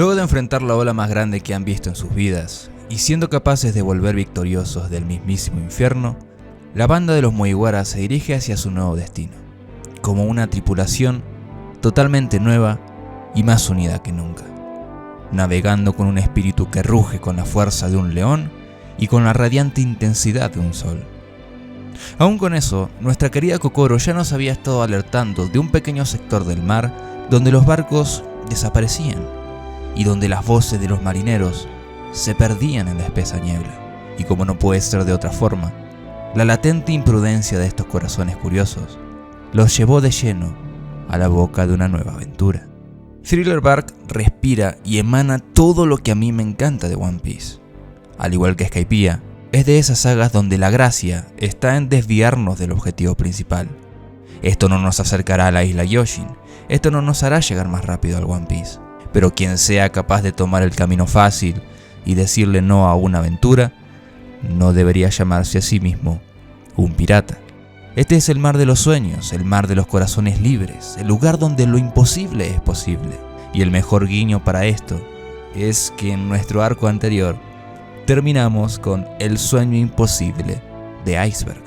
Luego de enfrentar la ola más grande que han visto en sus vidas, y siendo capaces de volver victoriosos del mismísimo infierno, la banda de los Mugiwara se dirige hacia su nuevo destino, como una tripulación totalmente nueva y más unida que nunca, navegando con un espíritu que ruge con la fuerza de un león y con la radiante intensidad de un sol. Aún con eso, nuestra querida Kokoro ya nos había estado alertando de un pequeño sector del mar donde los barcos desaparecían y donde las voces de los marineros se perdían en la espesa niebla. Y como no puede ser de otra forma, la latente imprudencia de estos corazones curiosos los llevó de lleno a la boca de una nueva aventura. Thriller Bark respira y emana todo lo que a mí me encanta de One Piece. Al igual que Skypiea, es de esas sagas donde la gracia está en desviarnos del objetivo principal. Esto no nos acercará a la isla Yoshin, esto no nos hará llegar más rápido al One Piece, pero quien sea capaz de tomar el camino fácil y decirle no a una aventura, no debería llamarse a sí mismo un pirata. Este es el mar de los sueños, el mar de los corazones libres, el lugar donde lo imposible es posible. Y el mejor guiño para esto es que en nuestro arco anterior terminamos con el sueño imposible de Iceberg,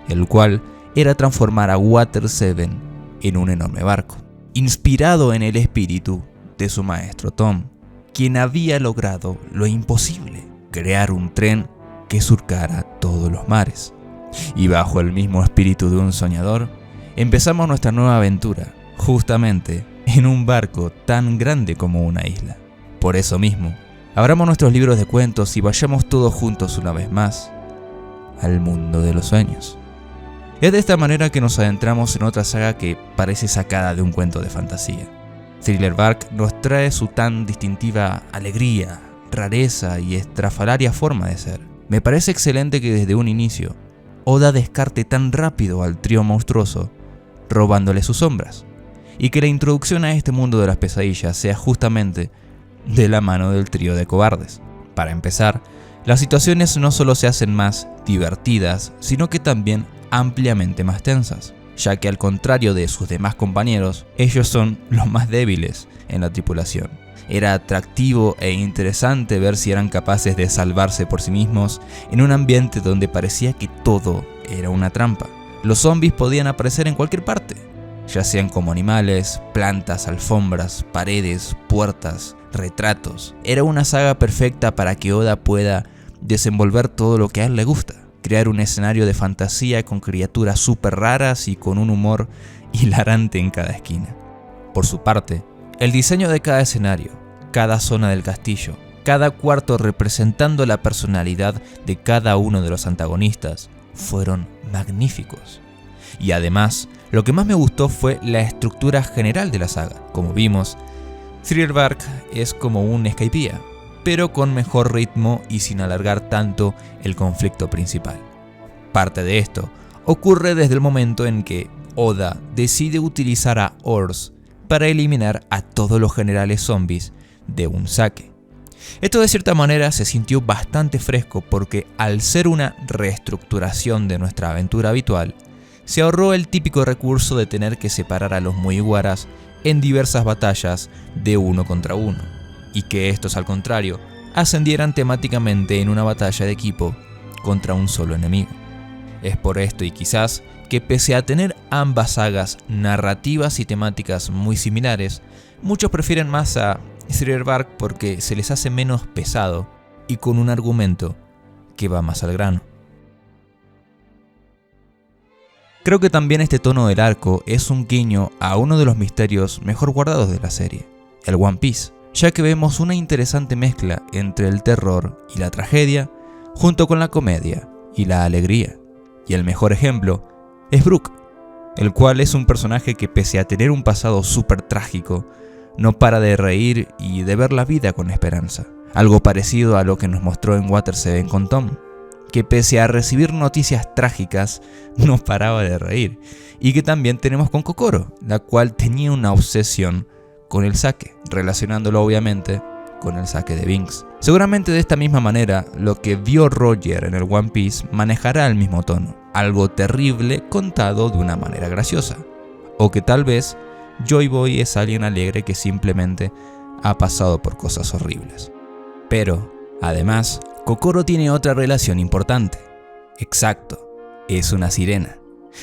el cual era transformar a Water 7 en un enorme barco, inspirado en el espíritu de su maestro Tom, quien había logrado lo imposible, crear un tren que surcara todos los mares. Y bajo el mismo espíritu de un soñador, empezamos nuestra nueva aventura, justamente en un barco tan grande como una isla. Por eso mismo, abramos nuestros libros de cuentos y vayamos todos juntos una vez más al mundo de los sueños. Es de esta manera que nos adentramos en otra saga que parece sacada de un cuento de fantasía. Thriller Bark nos trae su tan distintiva alegría, rareza y estrafalaria forma de ser. Me parece excelente que desde un inicio Oda descarte tan rápido al trío monstruoso, robándole sus sombras, y que la introducción a este mundo de las pesadillas sea justamente de la mano del trío de cobardes. Para empezar, las situaciones no solo se hacen más divertidas, sino que también ampliamente más tensas, ya que al contrario de sus demás compañeros, ellos son los más débiles en la tripulación. Era atractivo e interesante ver si eran capaces de salvarse por sí mismos en un ambiente donde parecía que todo era una trampa. Los zombies podían aparecer en cualquier parte, ya sean como animales, plantas, alfombras, paredes, puertas, retratos. Era una saga perfecta para que Oda pueda desenvolver todo lo que a él le gusta. Crear un escenario de fantasía con criaturas súper raras y con un humor hilarante en cada esquina. Por su parte, el diseño de cada escenario, cada zona del castillo, cada cuarto representando la personalidad de cada uno de los antagonistas, fueron magníficos. Y además, lo que más me gustó fue la estructura general de la saga. Como vimos, Thriller Bark es como un Skypiea, pero con mejor ritmo y sin alargar tanto el conflicto principal. Parte de esto ocurre desde el momento en que Oda decide utilizar a Ors para eliminar a todos los generales zombies de un saque. Esto de cierta manera se sintió bastante fresco porque al ser una reestructuración de nuestra aventura habitual, se ahorró el típico recurso de tener que separar a los Mugiwaras en diversas batallas de uno contra uno, y que estos al contrario ascendieran temáticamente en una batalla de equipo contra un solo enemigo. Es por esto y quizás que pese a tener ambas sagas narrativas y temáticas muy similares, muchos prefieren más a Thriller Bark porque se les hace menos pesado y con un argumento que va más al grano. Creo que también este tono del arco es un guiño a uno de los misterios mejor guardados de la serie, el One Piece, ya que vemos una interesante mezcla entre el terror y la tragedia, junto con la comedia y la alegría. Y el mejor ejemplo es Brook, el cual es un personaje que pese a tener un pasado súper trágico, no para de reír y de ver la vida con esperanza. Algo parecido a lo que nos mostró en Water 7 con Tom, que pese a recibir noticias trágicas, no paraba de reír. Y que también tenemos con Kokoro, la cual tenía una obsesión con el sake, relacionándolo obviamente con el sake de Binks. Seguramente de esta misma manera, lo que vio Roger en el One Piece manejará el mismo tono, algo terrible contado de una manera graciosa, o que tal vez Joy Boy es alguien alegre que simplemente ha pasado por cosas horribles. Pero, además, Kokoro tiene otra relación importante. Exacto, es una sirena.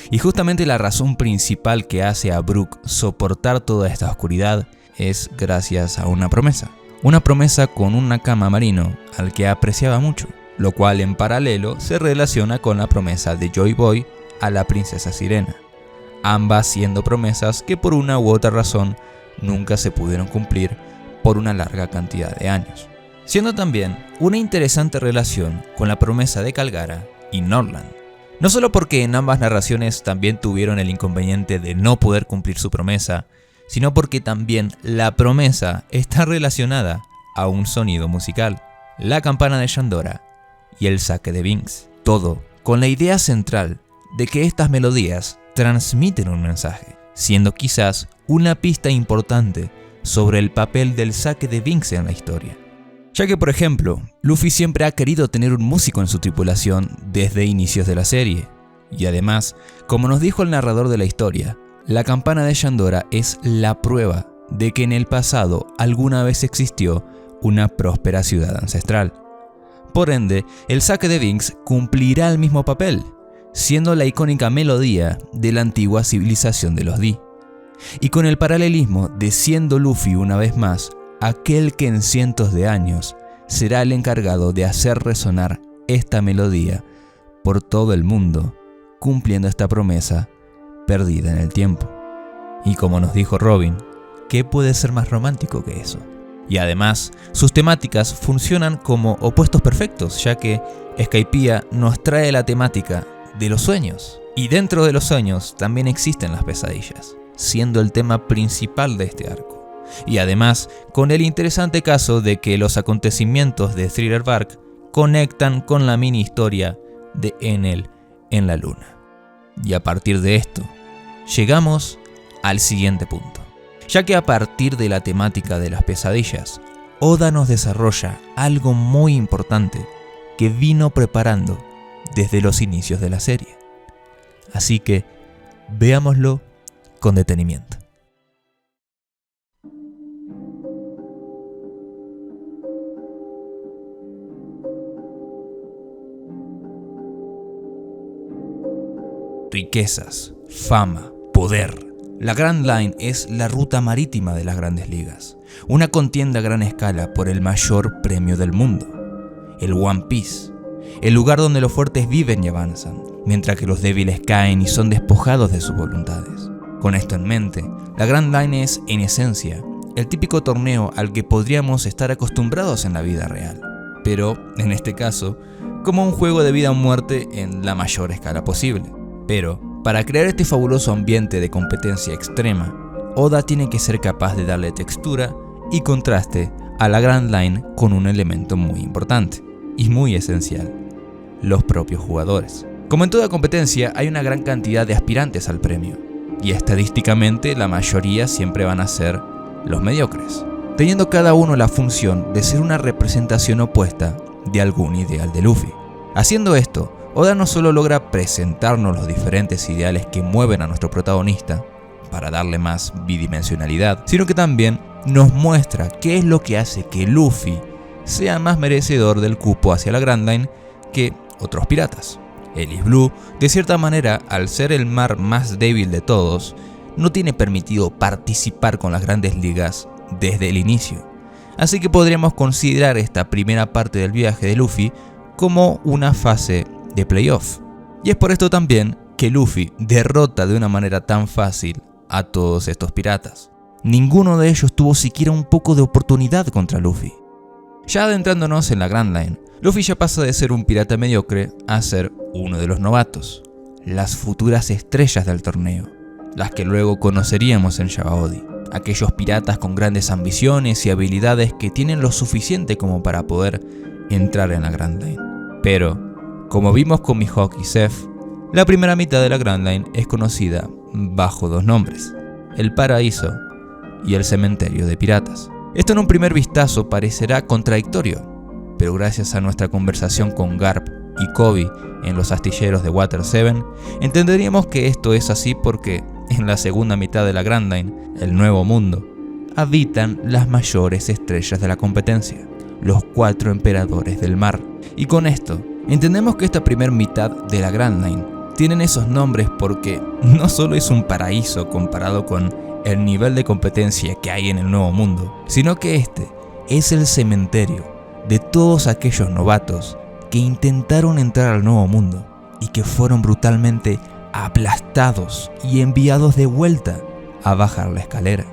Y justamente la razón principal que hace a Brook soportar toda esta oscuridad es gracias a una promesa. Una promesa con un Nakama marino al que apreciaba mucho, lo cual en paralelo se relaciona con la promesa de Joy Boy a la princesa sirena. Ambas siendo promesas que por una u otra razón nunca se pudieron cumplir por una larga cantidad de años. Siendo también una interesante relación con la promesa de Calgara y Norland. No solo porque en ambas narraciones también tuvieron el inconveniente de no poder cumplir su promesa, sino porque también la promesa está relacionada a un sonido musical, la campana de Shandora y el saque de Binks. Todo con la idea central de que estas melodías transmiten un mensaje, siendo quizás una pista importante sobre el papel del saque de Binks en la historia. Ya que, por ejemplo, Luffy siempre ha querido tener un músico en su tripulación desde inicios de la serie. Y además, como nos dijo el narrador de la historia, la campana de Shandora es la prueba de que en el pasado alguna vez existió una próspera ciudad ancestral. Por ende, el saque de Binks cumplirá el mismo papel, siendo la icónica melodía de la antigua civilización de los Di. Y con el paralelismo de siendo Luffy una vez más aquel que en cientos de años será el encargado de hacer resonar esta melodía por todo el mundo, cumpliendo esta promesa perdida en el tiempo. Y como nos dijo Robin, ¿qué puede ser más romántico que eso? Y además, sus temáticas funcionan como opuestos perfectos, ya que Skypiea nos trae la temática de los sueños. Y dentro de los sueños también existen las pesadillas, siendo el tema principal de este arco. Y además, con el interesante caso de que los acontecimientos de Thriller Bark conectan con la mini historia de Enel en la luna. Y a partir de esto, llegamos al siguiente punto. Ya que a partir de la temática de las pesadillas, Oda nos desarrolla algo muy importante que vino preparando desde los inicios de la serie. Así que, veámoslo con detenimiento. Riquezas, fama, poder. La Grand Line es la ruta marítima de las grandes ligas, una contienda a gran escala por el mayor premio del mundo, el One Piece, el lugar donde los fuertes viven y avanzan, mientras que los débiles caen y son despojados de sus voluntades. Con esto en mente, la Grand Line es, en esencia, el típico torneo al que podríamos estar acostumbrados en la vida real, pero, en este caso, como un juego de vida o muerte en la mayor escala posible. Pero, para crear este fabuloso ambiente de competencia extrema, Oda tiene que ser capaz de darle textura y contraste a la Grand Line con un elemento muy importante y muy esencial: los propios jugadores. Como en toda competencia, hay una gran cantidad de aspirantes al premio, y estadísticamente la mayoría siempre van a ser los mediocres, teniendo cada uno la función de ser una representación opuesta de algún ideal de Luffy. Haciendo esto, Oda no solo logra presentarnos los diferentes ideales que mueven a nuestro protagonista, para darle más bidimensionalidad, sino que también nos muestra qué es lo que hace que Luffy sea más merecedor del cupo hacia la Grand Line que otros piratas. El East Blue, de cierta manera, al ser el mar más débil de todos, no tiene permitido participar con las grandes ligas desde el inicio. Así que podríamos considerar esta primera parte del viaje de Luffy como una fase de playoff. Y es por esto también que Luffy derrota de una manera tan fácil a todos estos piratas. Ninguno de ellos tuvo siquiera un poco de oportunidad contra Luffy. Ya adentrándonos en la Grand Line, Luffy ya pasa de ser un pirata mediocre a ser uno de los novatos, las futuras estrellas del torneo, las que luego conoceríamos en Sabaody, aquellos piratas con grandes ambiciones y habilidades que tienen lo suficiente como para poder entrar en la Grand Line. Pero, como vimos con Mihawk y Zeph, la primera mitad de la Grand Line es conocida bajo dos nombres: el Paraíso y el Cementerio de Piratas. Esto en un primer vistazo parecerá contradictorio, pero gracias a nuestra conversación con Garp y Kobe en los astilleros de Water 7, entenderíamos que esto es así porque en la segunda mitad de la Grand Line, el Nuevo Mundo, habitan las mayores estrellas de la competencia, los 4 emperadores del mar. Y con esto, entendemos que esta primera mitad de la Grand Line tienen esos nombres porque no solo es un paraíso comparado con el nivel de competencia que hay en el Nuevo Mundo, sino que este es el cementerio de todos aquellos novatos que intentaron entrar al Nuevo Mundo y que fueron brutalmente aplastados y enviados de vuelta a bajar la escalera.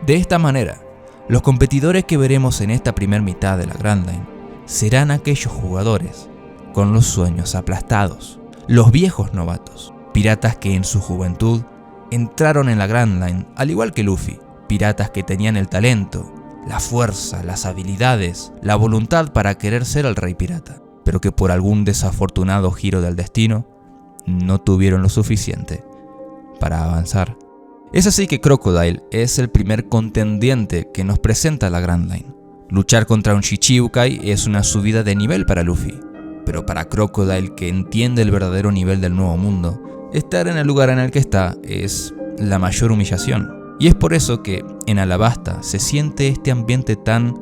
De esta manera, los competidores que veremos en esta primera mitad de la Grand Line serán aquellos jugadores con los sueños aplastados, los viejos novatos, piratas que en su juventud entraron en la Grand Line al igual que Luffy, piratas que tenían el talento, la fuerza, las habilidades, la voluntad para querer ser el rey pirata, pero que por algún desafortunado giro del destino no tuvieron lo suficiente para avanzar. Es así que Crocodile es el primer contendiente que nos presenta la Grand Line. Luchar contra un Shichibukai es una subida de nivel para Luffy, pero para Crocodile, que entiende el verdadero nivel del Nuevo Mundo, estar en el lugar en el que está es la mayor humillación. Y es por eso que en Alabasta se siente este ambiente tan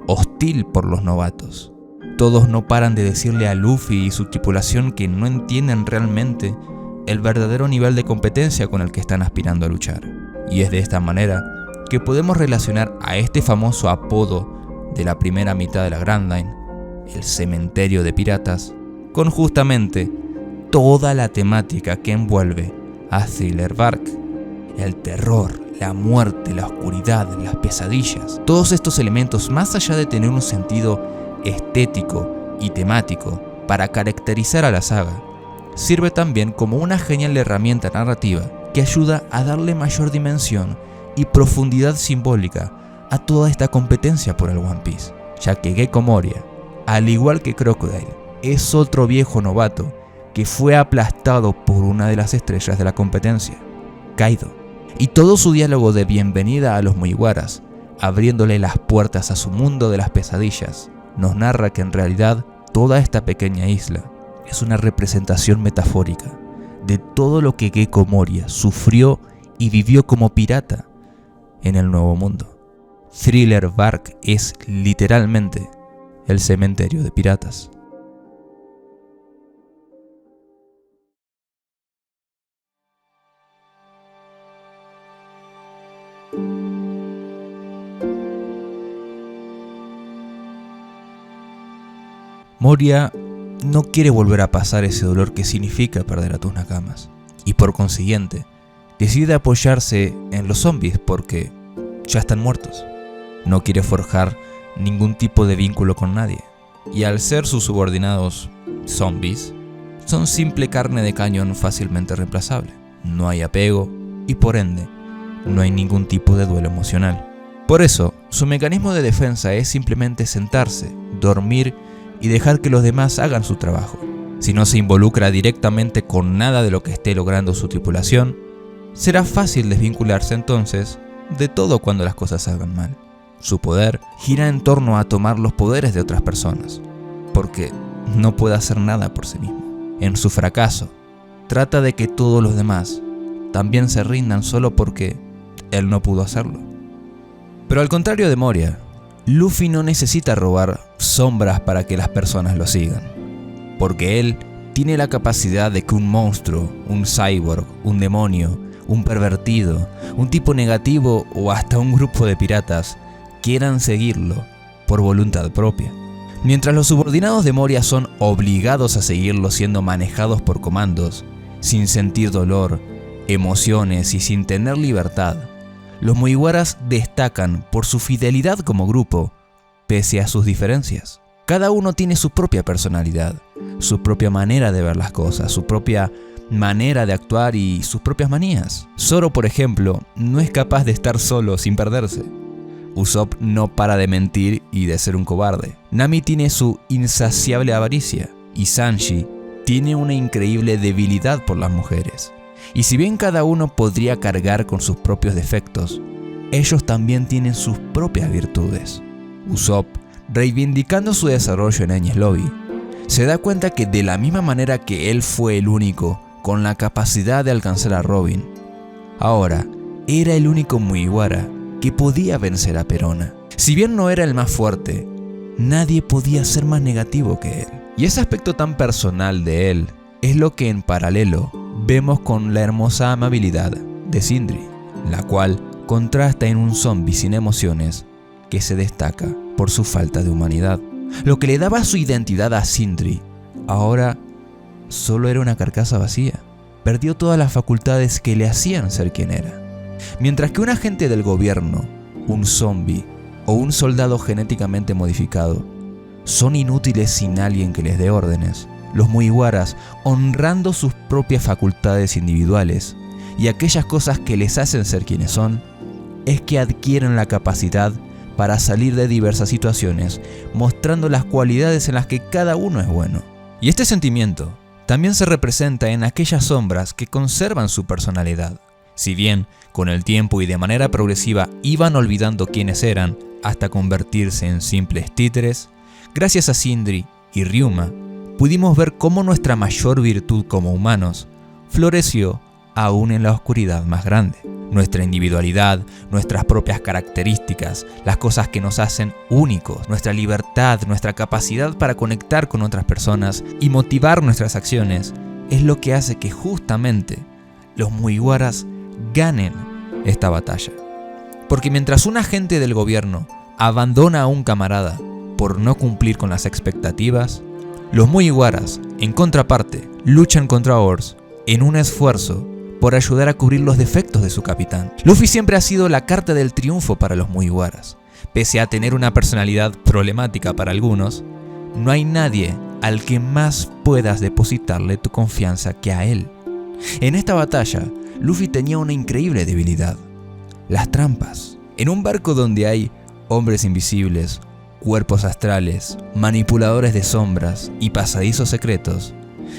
hostil por los novatos. Todos no paran de decirle a Luffy y su tripulación que no entienden realmente el verdadero nivel de competencia con el que están aspirando a luchar. Y es de esta manera que podemos relacionar a este famoso apodo de la primera mitad de la Grand Line, el cementerio de piratas, con justamente toda la temática que envuelve a Thriller Bark. El terror, la muerte, la oscuridad, las pesadillas. Todos estos elementos, más allá de tener un sentido estético y temático para caracterizar a la saga, sirve también como una genial herramienta narrativa que ayuda a darle mayor dimensión y profundidad simbólica a toda esta competencia por el One Piece, ya que Gecko Moria, al igual que Crocodile, es otro viejo novato que fue aplastado por una de las estrellas de la competencia, Kaido. Y todo su diálogo de bienvenida a los Mugiwaras, abriéndole las puertas a su mundo de las pesadillas, nos narra que en realidad toda esta pequeña isla es una representación metafórica de todo lo que Gecko Moria sufrió y vivió como pirata en el Nuevo Mundo. Thriller Bark es literalmente el cementerio de piratas. Moria no quiere volver a pasar ese dolor que significa perder a tus nakamas, y por consiguiente decide apoyarse en los zombies porque ya están muertos. No quiere forjar ningún tipo de vínculo con nadie, y al ser sus subordinados zombies, son simple carne de cañón fácilmente reemplazable. No hay apego y por ende no hay ningún tipo de duelo emocional. Por eso, su mecanismo de defensa es simplemente sentarse, dormir y dejar que los demás hagan su trabajo. Si no se involucra directamente con nada de lo que esté logrando su tripulación, será fácil desvincularse entonces de todo cuando las cosas salgan mal. Su poder gira en torno a tomar los poderes de otras personas, porque no puede hacer nada por sí mismo. En su fracaso, trata de que todos los demás también se rindan solo porque él no pudo hacerlo. Pero al contrario de Moria, Luffy no necesita robar sombras para que las personas lo sigan, porque él tiene la capacidad de que un monstruo, un cyborg, un demonio, un pervertido, un tipo negativo o hasta un grupo de piratas quieran seguirlo por voluntad propia. Mientras los subordinados de Moria son obligados a seguirlo siendo manejados por comandos, sin sentir dolor, emociones y sin tener libertad, los Mugiwaras destacan por su fidelidad como grupo, pese a sus diferencias. Cada uno tiene su propia personalidad, su propia manera de ver las cosas, su propia manera de actuar y sus propias manías. Zoro, por ejemplo, no es capaz de estar solo sin perderse. Usopp no para de mentir y de ser un cobarde. Nami tiene su insaciable avaricia y Sanji tiene una increíble debilidad por las mujeres. Y si bien cada uno podría cargar con sus propios defectos, ellos también tienen sus propias virtudes. Usopp, reivindicando su desarrollo en Enies Lobby, se da cuenta que de la misma manera que él fue el único con la capacidad de alcanzar a Robin, ahora era el único Mugiwara que podía vencer a Perona. Si bien no era el más fuerte, nadie podía ser más negativo que él. Y ese aspecto tan personal de él es lo que en paralelo vemos con la hermosa amabilidad de Sindri, la cual contrasta en un zombie sin emociones que se destaca por su falta de humanidad. Lo que le daba su identidad a Sindri ahora solo era una carcasa vacía. Perdió todas las facultades que le hacían ser quien era. Mientras que un agente del gobierno, un zombie o un soldado genéticamente modificado son inútiles sin alguien que les dé órdenes, los Mugiwaras, honrando sus propias facultades individuales y aquellas cosas que les hacen ser quienes son, es que adquieren la capacidad para salir de diversas situaciones, mostrando las cualidades en las que cada uno es bueno. Y este sentimiento también se representa en aquellas sombras que conservan su personalidad. Si bien, con el tiempo y de manera progresiva iban olvidando quiénes eran hasta convertirse en simples títeres, gracias a Sindri y Ryuma, pudimos ver cómo nuestra mayor virtud como humanos floreció aún en la oscuridad más grande. Nuestra individualidad, nuestras propias características, las cosas que nos hacen únicos, nuestra libertad, nuestra capacidad para conectar con otras personas y motivar nuestras acciones, es lo que hace que justamente los Mugiwaras ganen esta batalla. Porque mientras un agente del gobierno abandona a un camarada por no cumplir con las expectativas, los Mugiwaras, en contraparte, luchan contra Ors en un esfuerzo por ayudar a cubrir los defectos de su capitán. Luffy siempre ha sido la carta del triunfo para los Mugiwaras. Pese a tener una personalidad problemática para algunos, no hay nadie al que más puedas depositarle tu confianza que a él. En esta batalla, Luffy tenía una increíble debilidad: las trampas. En un barco donde hay hombres invisibles, cuerpos astrales, manipuladores de sombras y pasadizos secretos,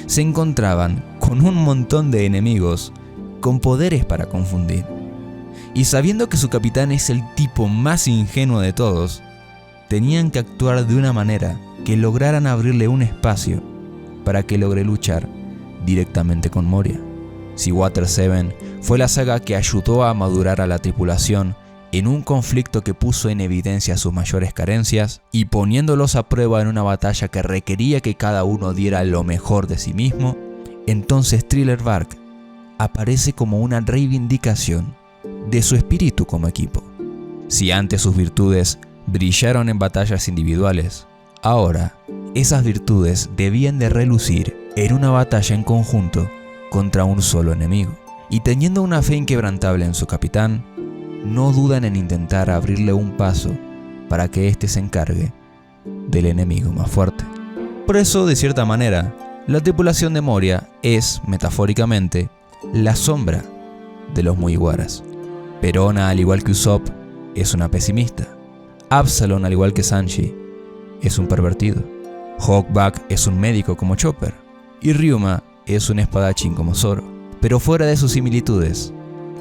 se encontraban con un montón de enemigos con poderes para confundir. Y sabiendo que su capitán es el tipo más ingenuo de todos, tenían que actuar de una manera que lograran abrirle un espacio para que logre luchar directamente con Moria. Seawater 7 fue la saga que ayudó a madurar a la tripulación en un conflicto que puso en evidencia sus mayores carencias y poniéndolos a prueba en una batalla que requería que cada uno diera lo mejor de sí mismo. Entonces Thriller Bark aparece como una reivindicación de su espíritu como equipo. Si antes sus virtudes brillaron en batallas individuales, ahora esas virtudes debían de relucir en una batalla en conjunto contra un solo enemigo. Y teniendo una fe inquebrantable en su capitán, no dudan en intentar abrirle un paso para que éste se encargue del enemigo más fuerte. Por eso, de cierta manera, la tripulación de Moria es, metafóricamente, la sombra de los Mugiwaras. Perona, al igual que Usopp, es una pesimista. Absalom, al igual que Sanji, es un pervertido. Hawkback es un médico como Chopper. Y Ryuma es un espadachín como Zoro. Pero fuera de sus similitudes,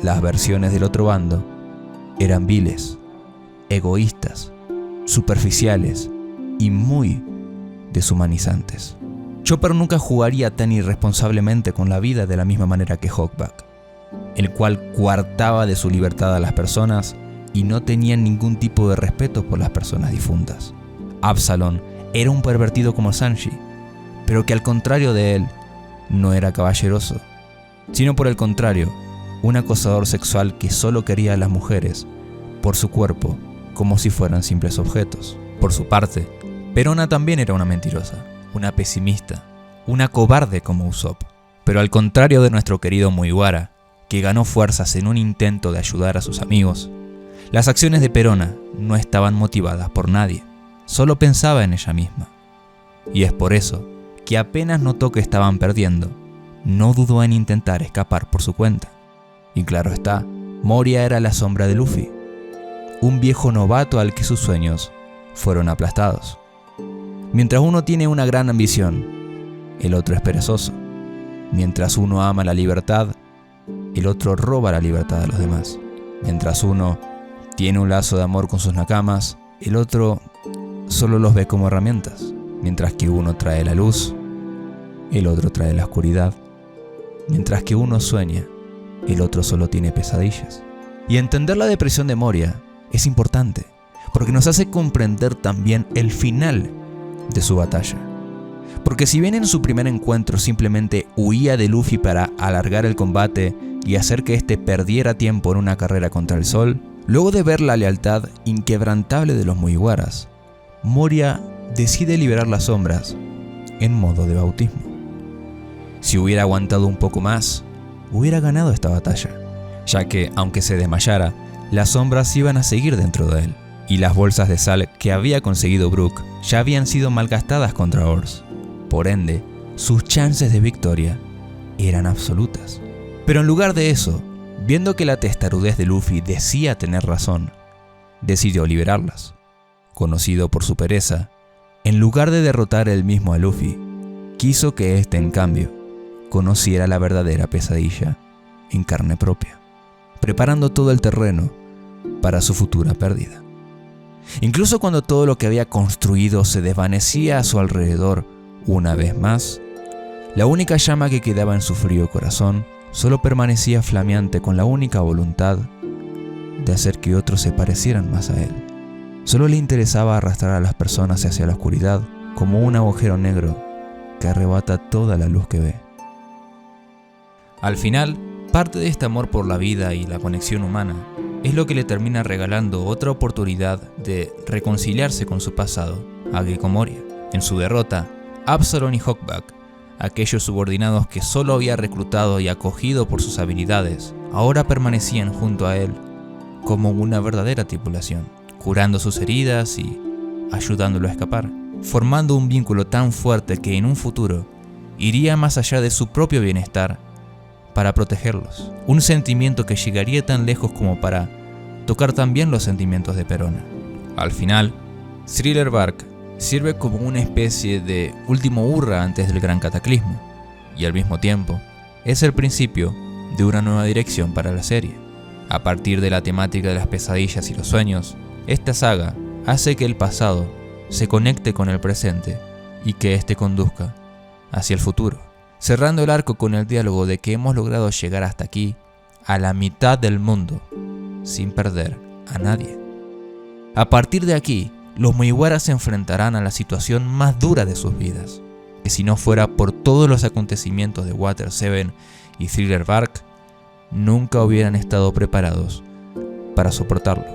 las versiones del otro bando eran viles, egoístas, superficiales y muy deshumanizantes. Chopper nunca jugaría tan irresponsablemente con la vida de la misma manera que Hawkback, el cual coartaba de su libertad a las personas y no tenía ningún tipo de respeto por las personas difuntas. Absalom era un pervertido como Sanji, pero que al contrario de él, no era caballeroso, sino por el contrario, un acosador sexual que solo quería a las mujeres por su cuerpo como si fueran simples objetos. Por su parte, Perona también era una mentirosa, una pesimista, una cobarde como Usopp. Pero al contrario de nuestro querido Mugiwara, que ganó fuerzas en un intento de ayudar a sus amigos, las acciones de Perona no estaban motivadas por nadie, solo pensaba en ella misma. Y es por eso que apenas notó que estaban perdiendo, no dudó en intentar escapar por su cuenta. Y claro está, Moria era la sombra de Luffy, un viejo novato al que sus sueños fueron aplastados. Mientras uno tiene una gran ambición, el otro es perezoso. Mientras uno ama la libertad, el otro roba la libertad a los demás. Mientras uno tiene un lazo de amor con sus nakamas, el otro solo los ve como herramientas. Mientras que uno trae la luz, el otro trae la oscuridad. Mientras que uno sueña, el otro solo tiene pesadillas. Y entender la depresión de Moria es importante, porque nos hace comprender también el final de su batalla. Porque si bien en su primer encuentro simplemente huía de Luffy para alargar el combate y hacer que éste perdiera tiempo en una carrera contra el sol, luego de ver la lealtad inquebrantable de los Mugiwaras, Moria decide liberar las sombras en modo de bautismo. Si hubiera aguantado un poco más, hubiera ganado esta batalla, ya que, aunque se desmayara, las sombras iban a seguir dentro de él, y las bolsas de sal que había conseguido Brook ya habían sido malgastadas contra Ors. Por ende, sus chances de victoria eran absolutas. Pero en lugar de eso, viendo que la testarudez de Luffy decía tener razón, decidió liberarlas. Conocido por su pereza, en lugar de derrotar él mismo a Luffy, quiso que éste, en cambio, conociera la verdadera pesadilla en carne propia, preparando todo el terreno para su futura pérdida. Incluso cuando todo lo que había construido se desvanecía a su alrededor una vez más, la única llama que quedaba en su frío corazón solo permanecía flameante, con la única voluntad de hacer que otros se parecieran más a él. Solo le interesaba arrastrar a las personas hacia la oscuridad como un agujero negro que arrebata toda la luz que ve. Al final, parte de este amor por la vida y la conexión humana es lo que le termina regalando otra oportunidad de reconciliarse con su pasado a Gecko Moria. En su derrota, Absalom y Hawkback, aquellos subordinados que solo había reclutado y acogido por sus habilidades, ahora permanecían junto a él como una verdadera tripulación, curando sus heridas y ayudándolo a escapar, formando un vínculo tan fuerte que en un futuro iría más allá de su propio bienestar para protegerlos. Un sentimiento que llegaría tan lejos como para tocar también los sentimientos de Perona. Al final, Thriller Bark sirve como una especie de último hurra antes del gran cataclismo, y al mismo tiempo es el principio de una nueva dirección para la serie. A partir de la temática de las pesadillas y los sueños, esta saga hace que el pasado se conecte con el presente y que éste conduzca hacia el futuro, cerrando el arco con el diálogo de que hemos logrado llegar hasta aquí, a la mitad del mundo, sin perder a nadie. A partir de aquí, los Mugiwaras se enfrentarán a la situación más dura de sus vidas, que si no fuera por todos los acontecimientos de Water 7 y Thriller Bark, nunca hubieran estado preparados para soportarlo.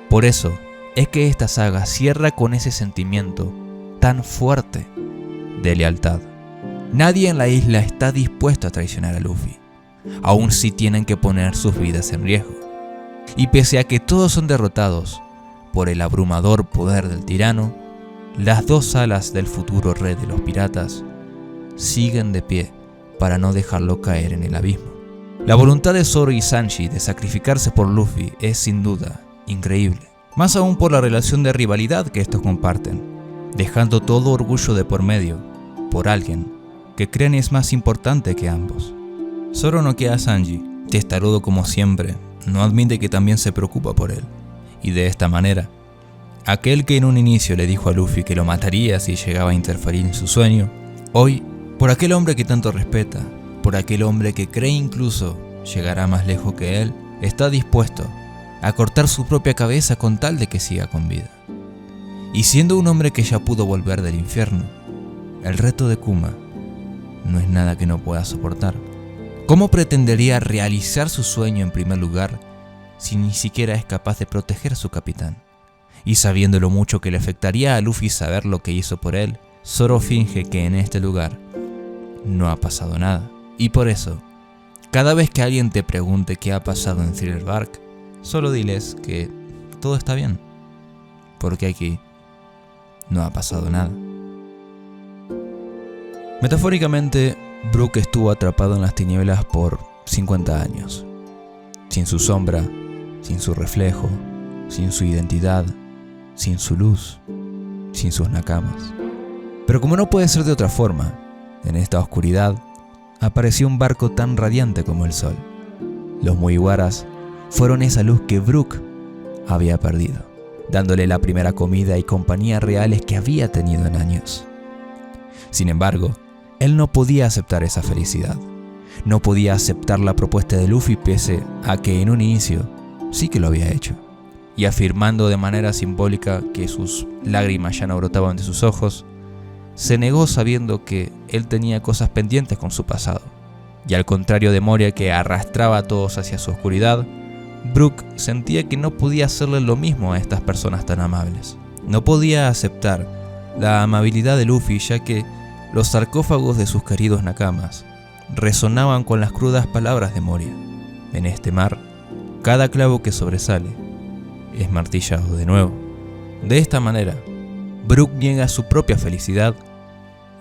Por eso es que esta saga cierra con ese sentimiento tan fuerte de lealtad. Nadie en la isla está dispuesto a traicionar a Luffy, aun si tienen que poner sus vidas en riesgo. Y pese a que todos son derrotados por el abrumador poder del tirano, las dos alas del futuro rey de los piratas siguen de pie para no dejarlo caer en el abismo. La voluntad de Zoro y Sanji de sacrificarse por Luffy es sin duda increíble, más aún por la relación de rivalidad que estos comparten, dejando todo orgullo de por medio por alguien que creen es más importante que ambos. Zoro noquea a Sanji, testarudo como siempre, no admite que también se preocupa por él. Y de esta manera, aquel que en un inicio le dijo a Luffy que lo mataría si llegaba a interferir en su sueño, hoy, por aquel hombre que tanto respeta, por aquel hombre que cree incluso llegará más lejos que él, está dispuesto a cortar su propia cabeza con tal de que siga con vida. Y siendo un hombre que ya pudo volver del infierno, el reto de Kuma no es nada que no pueda soportar. ¿Cómo pretendería realizar su sueño en primer lugar si ni siquiera es capaz de proteger a su capitán? Y sabiendo lo mucho que le afectaría a Luffy saber lo que hizo por él, Zoro finge que en este lugar no ha pasado nada. Y por eso, cada vez que alguien te pregunte qué ha pasado en Thriller Bark, solo diles que todo está bien, porque aquí no ha pasado nada. Metafóricamente, Brook estuvo atrapado en las tinieblas por 50 años, sin su sombra, sin su reflejo, sin su identidad, sin su luz, sin sus nakamas. Pero como no puede ser de otra forma, en esta oscuridad apareció un barco tan radiante como el sol. Los Mugiwaras fueron esa luz que Brook había perdido, dándole la primera comida y compañía reales que había tenido en años. Sin embargo, él no podía aceptar esa felicidad. No podía aceptar la propuesta de Luffy pese a que en un inicio sí que lo había hecho. y afirmando de manera simbólica que sus lágrimas ya no brotaban de sus ojos, se negó sabiendo que él tenía cosas pendientes con su pasado. Y al contrario de Moria, que arrastraba a todos hacia su oscuridad, Brook sentía que no podía hacerle lo mismo a estas personas tan amables. No podía aceptar la amabilidad de Luffy, ya que los sarcófagos de sus queridos nakamas resonaban con las crudas palabras de Moria. En este mar, cada clavo que sobresale es martillado de nuevo. De esta manera, Brook niega su propia felicidad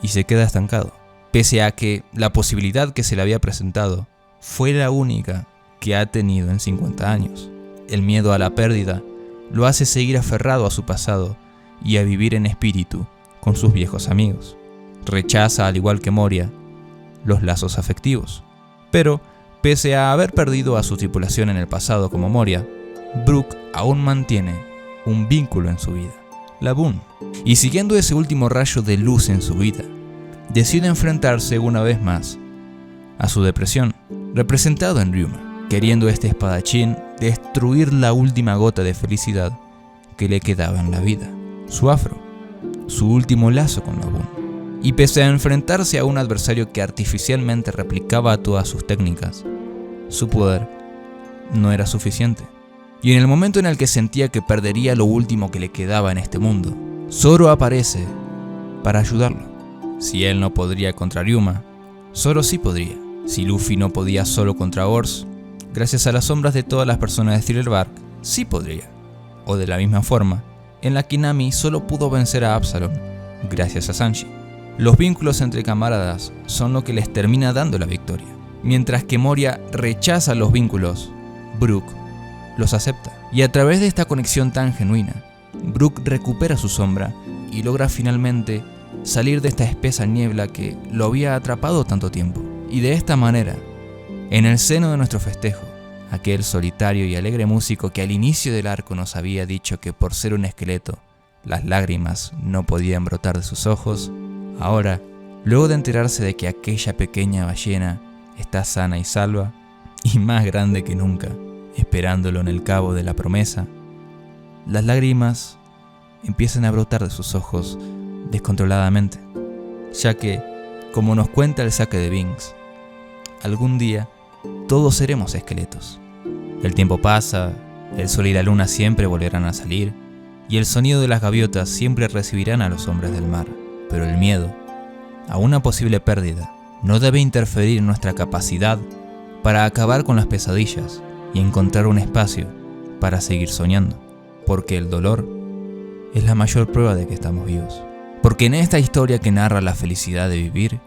y se queda estancado, pese a que la posibilidad que se le había presentado fue la única que ha tenido en 50 años. El miedo a la pérdida lo hace seguir aferrado a su pasado y a vivir en espíritu con sus viejos amigos. Rechaza, al igual que Moria, los lazos afectivos. Pero, pese a haber perdido a su tripulación en el pasado como Moria, Brook aún mantiene un vínculo en su vida, la Boon. Y siguiendo ese último rayo de luz en su vida, decide enfrentarse una vez más a su depresión, representado en Ryuma, queriendo este espadachín destruir la última gota de felicidad que le quedaba en la vida, su afro, su último lazo con la Boon. Y pese a enfrentarse a un adversario que artificialmente replicaba todas sus técnicas, su poder no era suficiente. Y en el momento en el que sentía que perdería lo último que le quedaba en este mundo, Zoro aparece para ayudarlo. Si él no podría contra Ryuma, Zoro sí podría. Si Luffy no podía solo contra Oars, gracias a las sombras de todas las personas de Thriller Bark, sí podría. O de la misma forma en la que Nami solo pudo vencer a Absalom gracias a Sanji. Los vínculos entre camaradas son lo que les termina dando la victoria. Mientras que Moria rechaza los vínculos, Brook los acepta. Y a través de esta conexión tan genuina, Brook recupera su sombra y logra finalmente salir de esta espesa niebla que lo había atrapado tanto tiempo. Y de esta manera, en el seno de nuestro festejo, aquel solitario y alegre músico que al inicio del arco nos había dicho que por ser un esqueleto, las lágrimas no podían brotar de sus ojos, ahora, luego de enterarse de que aquella pequeña ballena está sana y salva, y más grande que nunca, esperándolo en el cabo de la promesa, las lágrimas empiezan a brotar de sus ojos descontroladamente, ya que, como nos cuenta el saque de Binks, algún día todos seremos esqueletos. El tiempo pasa, el sol y la luna siempre volverán a salir, y el sonido de las gaviotas siempre recibirán a los hombres del mar, pero el miedo a una posible pérdida no debe interferir en nuestra capacidad para acabar con las pesadillas y encontrar un espacio para seguir soñando, porque el dolor es la mayor prueba de que estamos vivos. Porque en esta historia que narra la felicidad de vivir,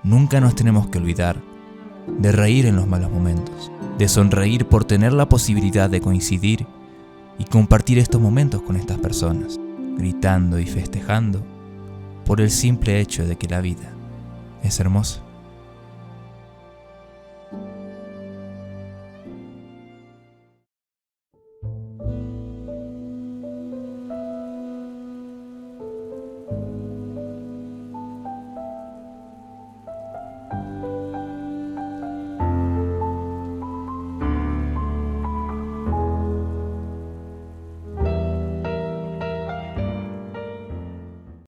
nunca nos tenemos que olvidar de reír en los malos momentos, de sonreír por tener la posibilidad de coincidir y compartir estos momentos con estas personas, gritando y festejando por el simple hecho de que la vida es hermosa.